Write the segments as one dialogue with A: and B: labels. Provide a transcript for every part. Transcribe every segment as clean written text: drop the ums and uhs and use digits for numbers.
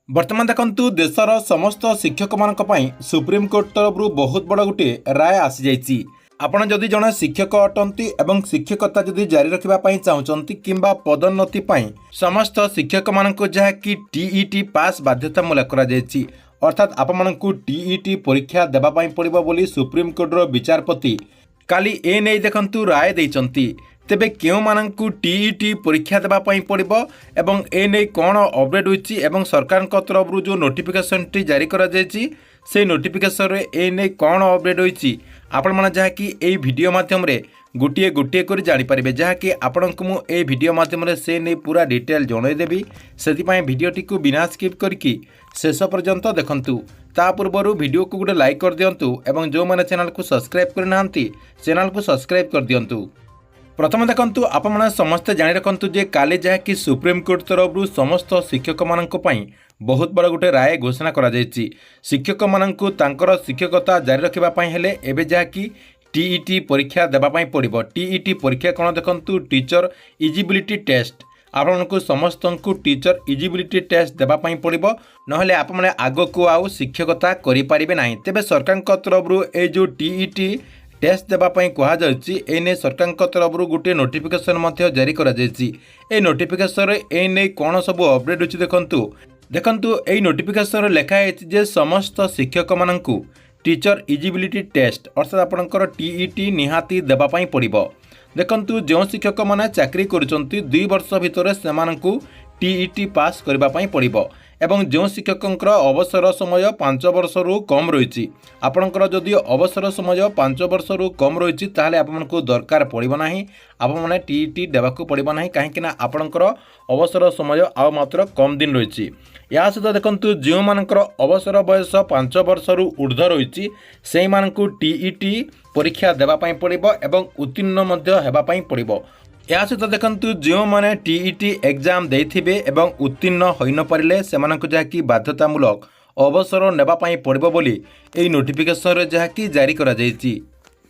A: बर्तमान देखंतु देशर समस्त शिक्षक मानक पई सुप्रीम कोर्ट तरफ बहुत बड़ गोटे राय आसी जाइछि। आपण जदि जने शिक्षक अटंती एवं शिक्षकता जदि जारी रखिबा पई चाहुचंती किंबा पदोन्नति पई समस्त शिक्षक मानक जहा कि टीईटी पास बाध्यतामूलक करा जाइछि। अर्थात आपण मानकु टीईटी परीक्षा देबा पई पड़िबो बोली सुप्रीम कोर्ट रो विचारपति काली ए नै देखंतु राय दैचंती। तेबे केउ मानकु टीईटी परीक्षा देबा पई पड़िबो एवं ए नै कोन अपडेट होइछि एवं सरकार को तरफ जो नोटिफिकेशन टी जारी करा जाइछि से नोटिफिकेशन रे ए नै कोन अपडेट होइछि आपण माने जहा कि ए वीडियो माध्यम रे गोटे गोटे कर जानि परिबे। जहा कि आपनकु मु ए वीडियो माध्यम रे से नै पूरा डिटेल जणाई देबी। सेति पई वीडियोटी को बिना स्किप करके शेष पर्यंत देखंतु। ता पूर्व वीडियो को गोटे लाइक कर दियंतु एवं जो माने चैनल को सब्सक्राइब कर नाहंती चैनल को सब्सक्राइब कर दियंतु। प्रथम देखंतु आपण माने समस्त जानि रखंतु जे काले जहा कि सुप्रीम कोर्ट तरफ समस्त शिक्षक मानक पई बहुत बड़ गोटे राय घोषणा करा जायछि। शिक्षक मानकु तांकर शिक्षकता जारी रखिबा पई हेले एबे जहा कि टीईटी परीक्षा देबा पई पड़िबो। टीईटी परीक्षा कोन देखंतु टीचर इजिबिलिटी टेस्ट। आपनको समस्त को टीचर इजिबिलिटी टेस्ट देबा पई पड़िबो नहले आप माने आगो को आउ शिक्षकता करि परिबे नाही। तेबे सरकार को तरफ ए जो टीईटी टेस्ट देबा पई कहा जायछि एने सरकार को तरफ गोटे नोटिफिकेशन मध्य जारी करा जायछि। ए नोटिफिकेशन रे एने कोन सब अपडेट होछि देखंतु ए नोटिफिकेशन रे लेखा है जे समस्त शिक्षक माननकु टीचर इजिबिलिटी टेस्ट अर्थात आपनकर टीईटी निहाती देबा पई पड़िबो। देखंतु जो शिक्षक माने चाकरी करूचंती 2 वर्ष भितर सेमानकु टीईटी पास करबा पई पड़िबो एवं जो शिक्षकंकर अवसर समय 5 वर्ष रु कम रही आपणकर जदि अवसर समय 5 वर्ष रु कम रही ताहले आपनको दरकार पड़िबो नाही। आप माने टीईटी देबाकू पड़िबो नाही काहेकि ना आपणकर अवसर समय आ मात्र कम दिन रही। या सहित देखंतु जो मानकर अवसर बयस 5 वर्ष रु ऊर्ध्व रही से मानकु टीईटी परीक्षा देबा पई पड़िबो एवं उत्तीर्ण मध्य हेबा पई पड़िबो। या सहित देखंतु जो माने टीईटी एग्जाम देथिबे एवं उत्तीर्ण होई न परिले सेमानकु जहा कि बाध्यतामूलक अवसर नेबा पई पड़िबो बोली एई नोटिफिकेशन रे जहा कि जारी करा जायछि।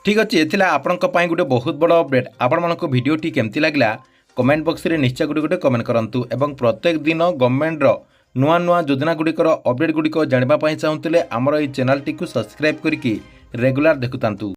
A: ठीक अछि एथिला आपनक पई गुटे बहुत बड़ अपडेट। आपण मानक वीडियोटी केमति लागला कमेंट बॉक्स रे निश्चय गुटे कमेंट करंतु एवं प्रत्येक दिन गवर्नमेंट रो नुआ नुआ योजना गुड़िकर अपडेट गुड़िक जानिबा पई चाहुतले हमर एई चैनल टी को सब्सक्राइब करिकि रेगुलर देखुतांतु।